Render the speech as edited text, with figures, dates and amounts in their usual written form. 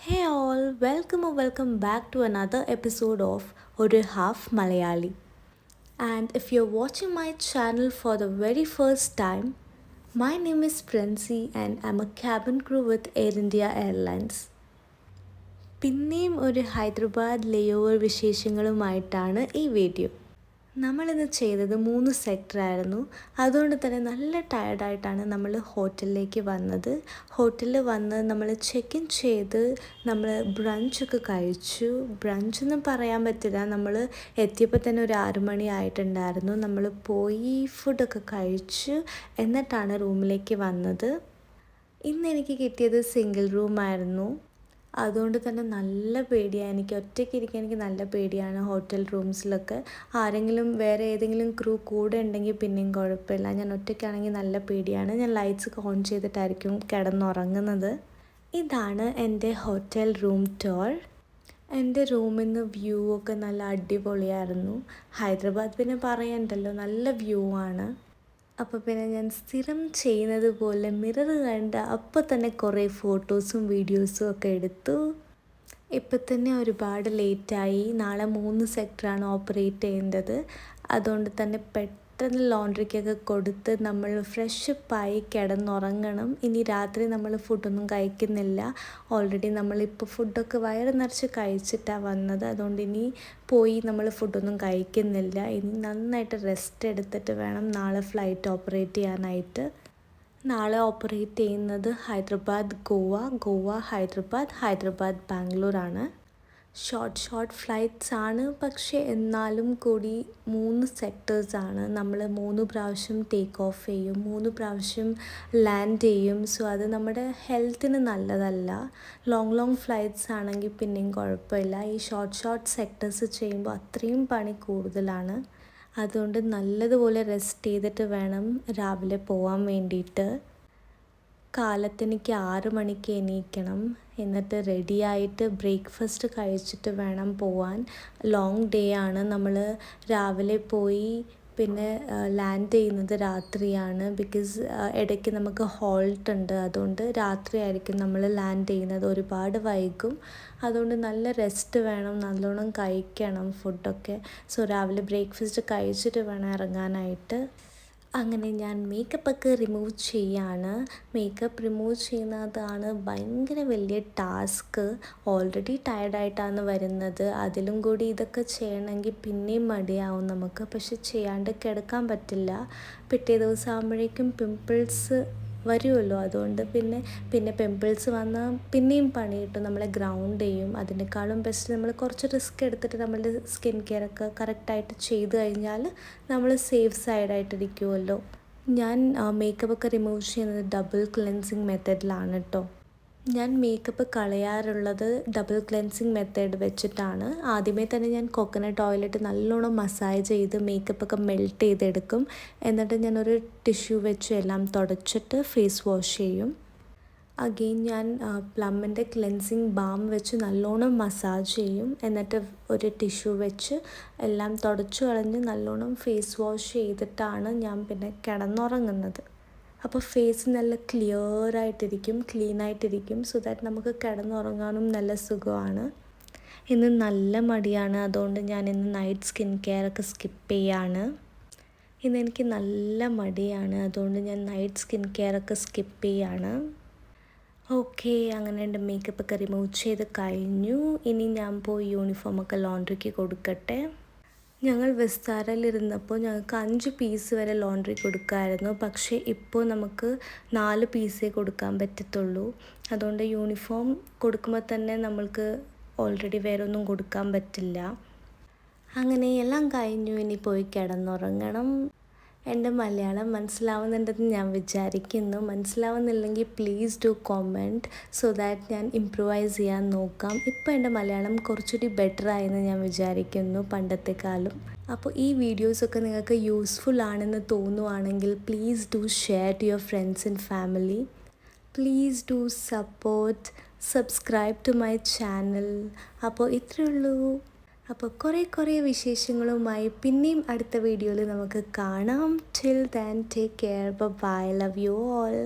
Hey all, welcome back to another episode of Oru Half Malayali. And if you're watching my channel for the very first time, my name is Princy and I'm a cabin crew with Air India Airlines. പിന്നെയും ഒരു ഹൈദരാബാദ് ലേഓവർ വിശേഷങ്ങളുമായിട്ടാണ് ഈ video. നമ്മളിന്ന് ചെയ്തത് 3 സെക്ടറായിരുന്നു. അതുകൊണ്ട് തന്നെ നല്ല ടയർഡായിട്ടാണ് നമ്മൾ ഹോട്ടലിലേക്ക് വന്നത്. ഹോട്ടലിൽ വന്ന് നമ്മൾ ചെക്ക് ഇൻ ചെയ്ത് നമ്മൾ ബ്രഞ്ചൊക്കെ കഴിച്ചു. ബ്രഞ്ചൊന്നും പറയാൻ പറ്റില്ല, നമ്മൾ എത്തിയപ്പോൾ തന്നെ ഒരു 6 മണി ആയിട്ടുണ്ടായിരുന്നു. നമ്മൾ പോയി ഫുഡൊക്കെ കഴിച്ചു എന്നിട്ടാണ് റൂമിലേക്ക് വന്നത്. ഇന്ന് എനിക്ക് കിട്ടിയത് സിംഗിൾ റൂമായിരുന്നു. അതുകൊണ്ട് തന്നെ നല്ല പേടിയാണ്, എനിക്ക് ഒറ്റയ്ക്ക് ഇരിക്കാൻ എനിക്ക് നല്ല പേടിയാണ് ഹോട്ടൽ റൂംസിലൊക്കെ. ആരെങ്കിലും വേറെ ഏതെങ്കിലും ക്രൂ കൂടെ ഉണ്ടെങ്കിൽ പിന്നെയും കുഴപ്പമില്ല, ഞാൻ ഒറ്റയ്ക്കാണെങ്കിൽ നല്ല പേടിയാണ്. ഞാൻ ലൈറ്റ്സൊക്കെ ഓൺ ചെയ്തിട്ടായിരിക്കും കിടന്നുറങ്ങുന്നത്. ഇതാണ് എൻ്റെ ഹോട്ടൽ റൂം ടൂർ. എൻ്റെ റൂമിൽ നിന്ന് വ്യൂ ഒക്കെ നല്ല അടിപൊളിയായിരുന്നു. ഹൈദരാബാദ് പിന്നെ പറയണ്ടല്ലോ, നല്ല വ്യൂ ആണ്. അപ്പോൾ പിന്നെ ഞാൻ സ്ഥിരം ചെയ്യുന്നത് പോലെ മിറർ കണ്ട് അപ്പോൾ തന്നെ കുറേ ഫോട്ടോസും വീഡിയോസും ഒക്കെ എടുത്തു. ഇപ്പം തന്നെ ഒരുപാട് ലേറ്റായി. നാളെ 3 സെക്ടറാണ് ഓപ്പറേറ്റ് ചെയ്യേണ്ടത്. അതുകൊണ്ട് തന്നെ പെട്ടെന്ന് ലോണ്ട്രിക്കൊക്കെ കൊടുത്ത് നമ്മൾ ഫ്രഷപ്പായി കിടന്നുറങ്ങണം. ഇനി രാത്രി നമ്മൾ ഫുഡൊന്നും കഴിക്കുന്നില്ല. ഓൾറെഡി നമ്മളിപ്പോൾ ഫുഡൊക്കെ വയറ് നിറച്ച് കഴിച്ചിട്ടാണ് വന്നത്. അതുകൊണ്ട് ഇനി പോയി നമ്മൾ ഫുഡൊന്നും കഴിക്കുന്നില്ല. ഇനി നന്നായിട്ട് റെസ്റ്റ് എടുത്തിട്ട് വേണം നാളെ ഫ്ലൈറ്റ് ഓപ്പറേറ്റ് ചെയ്യാനായിട്ട്. നാളെ ഓപ്പറേറ്റ് ചെയ്യുന്നത് ഹൈദരാബാദ് ഗോവ ഹൈദരാബാദ് ബാംഗ്ലൂരാണ്. ഷോർട്ട് ഫ്ലൈറ്റ്സ് ആണ്, പക്ഷേ എന്നാലും കൂടി 3 സെക്ടേഴ്സാണ്. നമ്മൾ 3 പ്രാവശ്യം ടേക്ക് ഓഫ് ചെയ്യും, 3 പ്രാവശ്യം ലാൻഡ് ചെയ്യും. സോ അത് നമ്മുടെ ഹെൽത്തിന് നല്ലതല്ല. ലോങ് ഫ്ലൈറ്റ്സ് ആണെങ്കിൽ പിന്നെയും കുഴപ്പമില്ല. ഈ ഷോർട്ട് സെക്ടേഴ്സ് ചെയ്യുമ്പോൾ അത്രയും പണി കൂടുതലാണ്. അതുകൊണ്ട് നല്ലതുപോലെ റെസ്റ്റ് ചെയ്തിട്ട് വേണം രാവിലെ പോകാൻ വേണ്ടിയിട്ട്. കാലത്തെനിക്ക് 6 മണിക്ക് എണീക്കണം. എന്നിട്ട് റെഡിയായിട്ട് ബ്രേക്ക്ഫാസ്റ്റ് കഴിച്ചിട്ട് വേണം പോവാൻ. ലോങ് ഡേ ആണ്. നമ്മൾ രാവിലെ പോയി പിന്നെ ലാൻഡ് ചെയ്യുന്നത് രാത്രിയാണ്. ബിക്കോസ് ഇടയ്ക്ക് നമുക്ക് ഹോൾട്ട് ഉണ്ട്. അതുകൊണ്ട് രാത്രിയായിരിക്കും നമ്മൾ ലാൻഡ് ചെയ്യുന്നത്. ഒരുപാട് വൈകും. അതുകൊണ്ട് നല്ല റെസ്റ്റ് വേണം, നല്ലോണം കഴിക്കണം ഫുഡൊക്കെ. സോ രാവിലെ ബ്രേക്ക്ഫാസ്റ്റ് കഴിച്ചിട്ട് വേണം ഇറങ്ങാനായിട്ട്. അങ്ങനെ ഞാൻ മേക്കപ്പൊക്കെ റിമൂവ് ചെയ്യാണ്. മേക്കപ്പ് റിമൂവ് ചെയ്യുന്നതാണ് ഭയങ്കര വലിയ ടാസ്ക്. ഓൾറെഡി ടയർഡായിട്ടാണ് വരുന്നത്. അതിലും കൂടി ഇതൊക്കെ ചെയ്യണമെങ്കിൽ പിന്നെയും മടിയാവും നമുക്ക്. പക്ഷെ ചെയ്യാണ്ട് കിടക്കാൻ പറ്റില്ല. പിറ്റേ ദിവസം ആകുമ്പോഴേക്കും പിമ്പിൾസ് വരുമല്ലോ. അതുകൊണ്ട് പിന്നെ പിമ്പിൾസ് വന്നാൽ പിന്നെയും പണി കിട്ടും, നമ്മളെ ഗ്രൗണ്ട് ചെയ്യും. അതിനേക്കാളും ബെസ്റ്റ് നമ്മൾ കുറച്ച് റിസ്ക് എടുത്തിട്ട് നമ്മളുടെ സ്കിൻ കെയർ ഒക്കെ കറക്റ്റായിട്ട് ചെയ്ത് കഴിഞ്ഞാൽ നമ്മൾ സേഫ് സൈഡായിട്ടിരിക്കുമല്ലോ. ഞാൻ മേക്കപ്പൊക്കെ റിമൂവ് ചെയ്യുന്നത് ഡബിൾ ക്ലെൻസിങ് മെത്തേഡിലാണ് കേട്ടോ. ഞാൻ മേക്കപ്പ് കളയാറുള്ളത് ഡബിൾ ക്ലെൻസിങ് മെത്തേഡ് വെച്ചിട്ടാണ്. ആദ്യമേ തന്നെ ഞാൻ കോക്കനട്ട് ഓയിലിട്ട് നല്ലോണം മസാജ് ചെയ്ത് മേക്കപ്പൊക്കെ മെൽറ്റ് ചെയ്തെടുക്കും. എന്നിട്ട് ഞാനൊരു ടിഷ്യൂ വെച്ച് എല്ലാം തുടച്ചിട്ട് ഫേസ് വാഷ് ചെയ്യും. അഗെയിൻ ഞാൻ പ്ലമ്മിൻ്റെ ക്ലെൻസിങ് ബാം വെച്ച് നല്ലോണം മസാജ് ചെയ്യും. എന്നിട്ട് ഒരു ടിഷ്യൂ വെച്ച് എല്ലാം തുടച്ചു കളഞ്ഞ് നല്ലോണം ഫേസ് വാഷ് ചെയ്തിട്ടാണ് ഞാൻ പിന്നെ കിടന്നുറങ്ങുന്നത്. അപ്പോൾ ഫേസ് നല്ല ക്ലീനായിട്ടിരിക്കും. സോ ദാറ്റ് നമുക്ക് കിടന്നുറങ്ങാനും നല്ല സുഖമാണ്. ഇന്ന് നല്ല മടിയാണ്. അതുകൊണ്ട് ഞാൻ ഇന്ന് നൈറ്റ് സ്കിൻ കെയർ ഒക്കെ സ്കിപ്പ് ചെയ്യാണ്. ഇന്ന് എനിക്ക് നല്ല മടിയാണ്. അതുകൊണ്ട് ഞാൻ നൈറ്റ് സ്കിൻ കെയർ ഒക്കെ സ്കിപ്പ് ചെയ്യാണ്. ഓക്കെ, അങ്ങനെ എൻ്റെ മേക്കപ്പൊക്കെ റിമൂവ് ചെയ്ത് കഴിഞ്ഞു. ഇനി ഞാൻ പോയി യൂണിഫോമൊക്കെ ലോണ്ട്രിക്ക് കൊടുക്കട്ടെ. ഞങ്ങൾ വിസ്താരയിലിരുന്നപ്പോൾ ഞങ്ങൾക്ക് 5 പീസ് വരെ ലോണ്ട്രി കൊടുക്കാമായിരുന്നു. പക്ഷേ ഇപ്പോൾ നമുക്ക് 4 പീസേ കൊടുക്കാൻ പറ്റത്തുള്ളൂ. അതുകൊണ്ട് യൂണിഫോം കൊടുക്കുമ്പോൾ തന്നെ നമ്മൾക്ക് ഓൾറെഡി വേറെ ഒന്നും കൊടുക്കാൻ പറ്റില്ല. അങ്ങനെ എല്ലാം കഴിഞ്ഞു. ഇനി പോയി കിടന്നുറങ്ങണം. എൻ്റെ മലയാളം മനസ്സിലാവുന്നുണ്ടെന്ന് ഞാൻ വിചാരിക്കുന്നു. മനസ്സിലാവുന്നില്ലെങ്കിൽ please do comment so that ഞാൻ ഇംപ്രൂവൈസ് ചെയ്യാൻ നോക്കാം. ഇപ്പോൾ എൻ്റെ മലയാളം കുറച്ചുകൂടി ബെറ്റർ ആയെന്ന് ഞാൻ വിചാരിക്കുന്നു പണ്ടത്തെക്കാളും. അപ്പോൾ ഈ വീഡിയോസൊക്കെ നിങ്ങൾക്ക് യൂസ്ഫുൾ ആണെന്ന് തോന്നുവാണെങ്കിൽ please do share to your friends and family. Please do support, subscribe to my channel. അപ്പോൾ ഇത്രയേ ഉള്ളൂ. അപ്പോൾ കുറേ വിശേഷങ്ങളുമായി പിന്നെയും അടുത്ത വീഡിയോയിൽ നമുക്ക് കാണാം. Till then take care, bye, love you all.